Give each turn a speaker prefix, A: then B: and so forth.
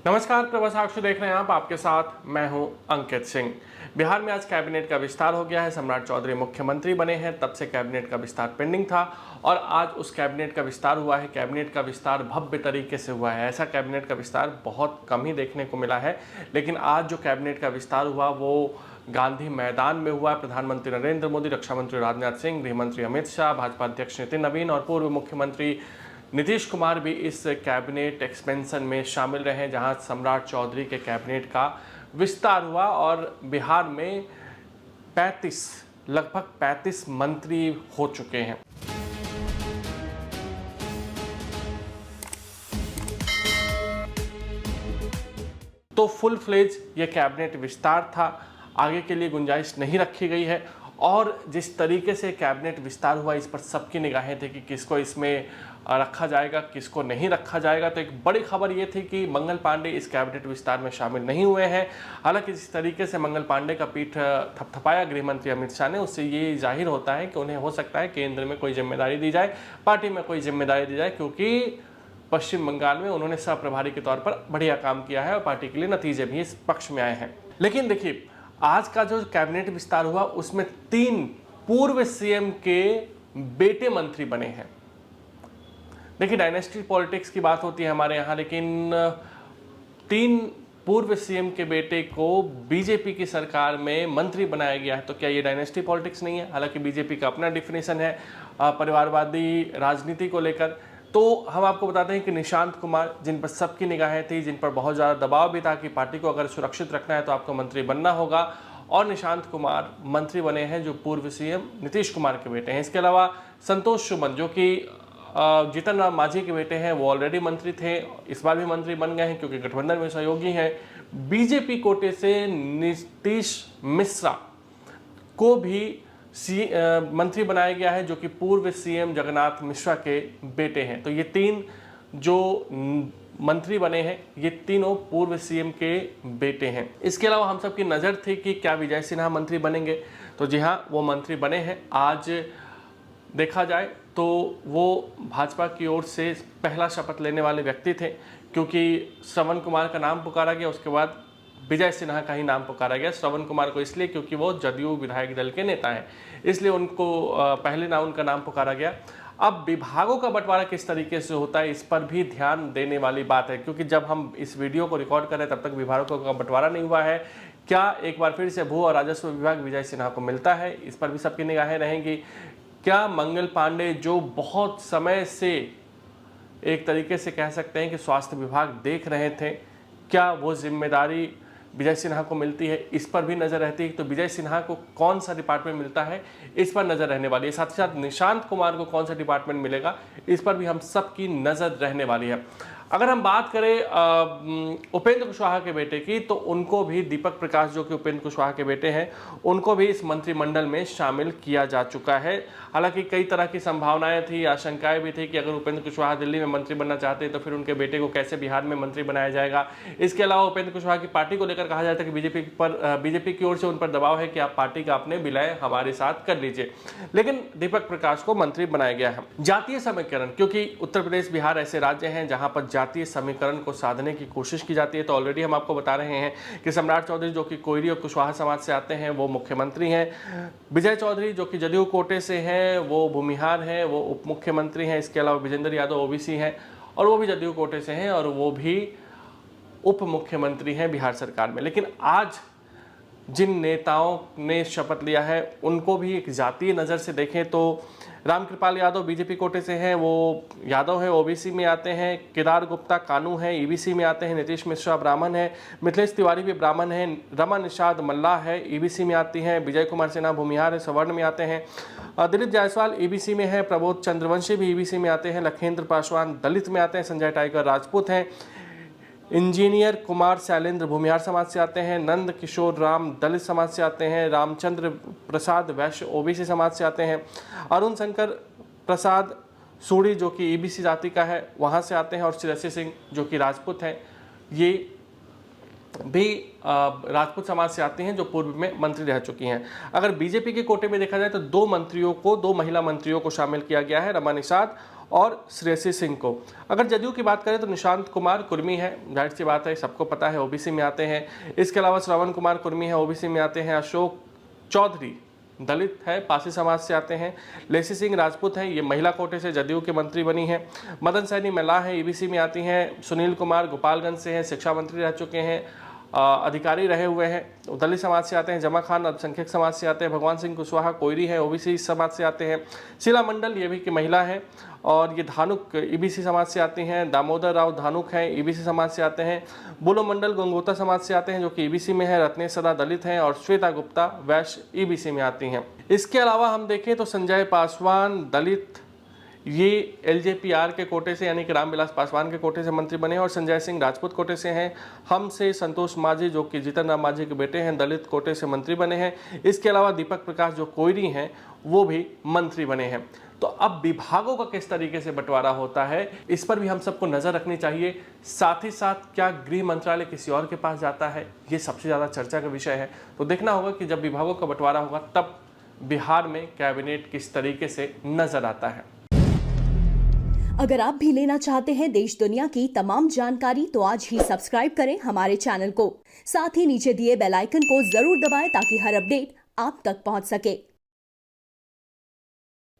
A: नमस्कार, प्रभासाक्षी देख रहे हैं आप। आपके साथ मैं हूं अंकित सिंह। बिहार में आज कैबिनेट का विस्तार हो गया है। सम्राट चौधरी मुख्यमंत्री बने हैं, तब से कैबिनेट का विस्तार पेंडिंग था और आज उस कैबिनेट का विस्तार हुआ है। कैबिनेट का विस्तार भव्य तरीके से हुआ है। ऐसा कैबिनेट का विस्तार बहुत कम ही देखने को मिला है, लेकिन आज जो कैबिनेट का विस्तार हुआ वो गांधी मैदान में हुआ। प्रधानमंत्री नरेंद्र मोदी, रक्षा मंत्री राजनाथ सिंह, गृह मंत्री अमित शाह, भाजपा अध्यक्ष नितिन नवीन और पूर्व मुख्यमंत्री नीतीश कुमार भी इस कैबिनेट एक्सपेंशन में शामिल रहे, जहां सम्राट चौधरी के कैबिनेट का विस्तार हुआ और बिहार में लगभग 35 मंत्री हो चुके हैं। तो फुल फ्लेज ये कैबिनेट विस्तार था, आगे के लिए गुंजाइश नहीं रखी गई है। और जिस तरीके से कैबिनेट विस्तार हुआ, इस पर सबकी निगाहें थी कि किसको इसमें रखा जाएगा, किसको नहीं रखा जाएगा। तो एक बड़ी खबर ये थी कि मंगल पांडे इस कैबिनेट विस्तार में शामिल नहीं हुए हैं। हालांकि जिस तरीके से मंगल पांडे का पीठ थपथपाया गृह मंत्री अमित शाह ने, उससे ये जाहिर होता है कि उन्हें हो सकता है केंद्र में कोई जिम्मेदारी दी जाए, पार्टी में कोई जिम्मेदारी दी जाए, क्योंकि पश्चिम बंगाल में उन्होंने सह प्रभारी के तौर पर बढ़िया काम किया है और पार्टी के लिए नतीजे भी इस पक्ष में आए हैं। लेकिन देखिए, आज का जो कैबिनेट विस्तार हुआ उसमें 3 पूर्व सीएम के बेटे मंत्री बने हैं। देखिए, डायनेस्टी पॉलिटिक्स की बात होती है हमारे यहाँ, लेकिन 3 पूर्व सीएम के बेटे को बीजेपी की सरकार में मंत्री बनाया गया है। तो क्या ये डायनेस्टी पॉलिटिक्स नहीं है? हालांकि बीजेपी का अपना डिफिनेशन है परिवारवादी राजनीति को लेकर। तो हम आपको बताते हैं कि निशांत कुमार, जिन पर सबकी निगाहें थी, जिन पर बहुत ज़्यादा दबाव भी था कि पार्टी को अगर सुरक्षित रखना है तो आपको मंत्री बनना होगा, और निशांत कुमार मंत्री बने हैं जो पूर्व सीएम नीतीश कुमार के बेटे हैं। इसके अलावा संतोष सुमन, जो कि जीतन राम मांझी के बेटे हैं, वो ऑलरेडी मंत्री थे, इस बार भी मंत्री बन गए हैं क्योंकि गठबंधन में सहयोगी हैं। बीजेपी कोटे से नीतीश मिश्रा को भी मंत्री बनाया गया है, जो कि पूर्व सीएम जगन्नाथ मिश्रा के बेटे हैं। तो ये 3 जो मंत्री बने हैं, ये तीनों पूर्व सीएम के बेटे हैं। इसके अलावा हम सबकी नज़र थी कि क्या विजय सिन्हा मंत्री बनेंगे, तो जी हाँ, वो मंत्री बने हैं। आज देखा जाए तो वो भाजपा की ओर से पहला शपथ लेने वाले व्यक्ति थे, क्योंकि श्रवण कुमार का नाम पुकारा गया, उसके बाद विजय सिन्हा का ही नाम पुकारा गया। श्रवण कुमार को इसलिए क्योंकि वो जदयू विधायक दल के नेता हैं, इसलिए उनको पहले उनका नाम पुकारा गया। अब विभागों का बंटवारा किस तरीके से होता है, इस पर भी ध्यान देने वाली बात है, क्योंकि जब हम इस वीडियो को रिकॉर्ड कर रहे हैं तब तक विभागों का बंटवारा नहीं हुआ है। क्या एक बार फिर से भू और राजस्व विभाग विजय सिन्हा को मिलता है, इस पर भी सबकी निगाहें रहेंगी। क्या मंगल पांडे, जो बहुत समय से एक तरीके से कह सकते हैं कि स्वास्थ्य विभाग देख रहे थे, क्या वो जिम्मेदारी विजय सिन्हा को मिलती है, इस पर भी नज़र रहती है। तो विजय सिन्हा को कौन सा डिपार्टमेंट मिलता है, इस पर नज़र रहने वाली है। साथ ही साथ निशांत कुमार को कौन सा डिपार्टमेंट मिलेगा, इस पर भी हम सबकी नज़र रहने वाली है। अगर हम बात करें उपेंद्र कुशवाहा के बेटे की, तो उनको भी दीपक प्रकाश, जो कि उपेंद्र कुशवाहा के बेटे हैं, उनको भी इस मंत्रिमंडल में शामिल किया जा चुका है। हालांकि कई तरह की संभावनाएं थी, आशंकाएं भी थी कि अगर उपेंद्र कुशवाहा दिल्ली में मंत्री बनना चाहते हैं तो फिर उनके बेटे को कैसे बिहार में मंत्री बनाया जाएगा। इसके अलावा उपेंद्र कुशवाहा की पार्टी को लेकर कहा जाता है कि बीजेपी की ओर से उन पर दबाव है कि आप पार्टी का अपने विलय हमारे साथ कर लीजिए, लेकिन दीपक प्रकाश को मंत्री बनाया गया है। जातीय समीकरण, क्योंकि उत्तर प्रदेश, बिहार ऐसे राज्य हैं जहां पर जातीय समीकरण को साधने की कोशिश की जाती है। तो ऑलरेडी हम आपको बता रहे हैं कि सम्राट चौधरी, जो कि कोयरी और कुशवाहा समाज से आते हैं, वो मुख्यमंत्री हैं। विजय चौधरी, जो कि जदयू कोटे से हैं, वो भूमिहार हैं, वो उप मुख्यमंत्री हैं। इसके अलावा विजेंद्र यादव ओबीसी हैं और वो भी जदयू कोटे से हैं और वो भी उप मुख्यमंत्री हैं बिहार सरकार में। लेकिन आज जिन नेताओं ने शपथ लिया है उनको भी एक जातीय नज़र से देखें तो रामकृपाल यादव बीजेपी कोटे से हैं, वो यादव है, ओबीसी में आते हैं। केदार गुप्ता कानू हैं, ईबीसी में आते हैं। नीतीश मिश्रा ब्राह्मण है। मिथिलेश तिवारी भी ब्राह्मण हैं। रमा निषाद मल्लाह है, ईबीसी में आती हैं। विजय कुमार सिन्हा भूमिहार है, सवर्ण में आते हैं। दिलीप जायसवाल ईबीसी में है। प्रबोध चंद्रवंशी भी ईबीसी में आते हैं। लखेंद्र पासवान दलित में आते हैं। संजय टाइगर राजपूत हैं। इंजीनियर कुमार शैलेंद्र भूमिहार समाज से आते हैं। नंद किशोर राम दलित समाज से आते हैं। रामचंद्र प्रसाद वैश्य ओबीसी समाज से आते हैं। अरुण शंकर प्रसाद सूड़ी, जो कि ईबीसी जाति का है, वहाँ से आते हैं। और श्रेयसी सिंह, जो कि राजपूत हैं, ये भी राजपूत समाज से आती हैं, जो पूर्व में मंत्री रह चुकी हैं। अगर बीजेपी के कोटे में देखा जाए तो 2 महिला मंत्रियों को शामिल किया गया है, रमा निषाद और श्रेयसी सिंह को। अगर जदयू की बात करें तो निशांत कुमार कुर्मी है, जाहिर सी बात है, सबको पता है, ओबीसी में आते हैं। इसके अलावा श्रवण कुमार कुर्मी है, ओबीसी में आते हैं। अशोक चौधरी दलित है, पासी समाज से आते हैं। लेसी सिंह राजपूत हैं, ये महिला कोटे से जदयू के मंत्री बनी हैं। मदन सैनी महिला है, ईबीसी में आती हैं। सुनील कुमार गोपालगंज से हैं, शिक्षा मंत्री रह चुके हैं, अधिकारी रहे हुए हैं, दलित समाज से आते हैं। जमा खान अल्पसंख्यक समाज से आते हैं। भगवान सिंह कुशवाहा कोयरी है, ओबीसी समाज से आते हैं। शीला मंडल ये भी की महिला है और ये धानुक ईबीसी समाज से आती हैं। दामोदर राव धानुक हैं, ईबीसी समाज से आते हैं। बुलो मंडल गंगोता समाज से आते हैं जो कि ईबीसी में है। रत्नेश सदा दलित हैं और श्वेता गुप्ता वैश्य ईबीसी में आती हैं। इसके अलावा हम देखें तो संजय पासवान दलित, ये एलजेपीआर के कोटे से यानी कि रामविलास पासवान के कोटे से मंत्री बने और संजय सिंह राजपूत कोटे से हैं। हम से संतोष माझी जो कि जीतन राम माझी के बेटे हैं, दलित कोटे से मंत्री बने हैं। इसके अलावा दीपक प्रकाश जो कोयरी हैं वो भी मंत्री बने हैं। तो अब विभागों का किस तरीके से बंटवारा होता है इस पर भी हम सबको नजर रखनी चाहिए। साथ ही साथ क्या गृह मंत्रालय किसी और के पास जाता है, ये सबसे ज़्यादा चर्चा का विषय है। तो देखना होगा कि जब विभागों का बंटवारा होगा तब बिहार में कैबिनेट किस तरीके से नजर आता है।
B: अगर आप भी लेना चाहते हैं देश दुनिया की तमाम जानकारी तो आज ही सब्सक्राइब करें हमारे चैनल को। साथ ही नीचे दिए बेल आइकन को जरूर दबाएं ताकि हर अपडेट आप तक पहुंच सके।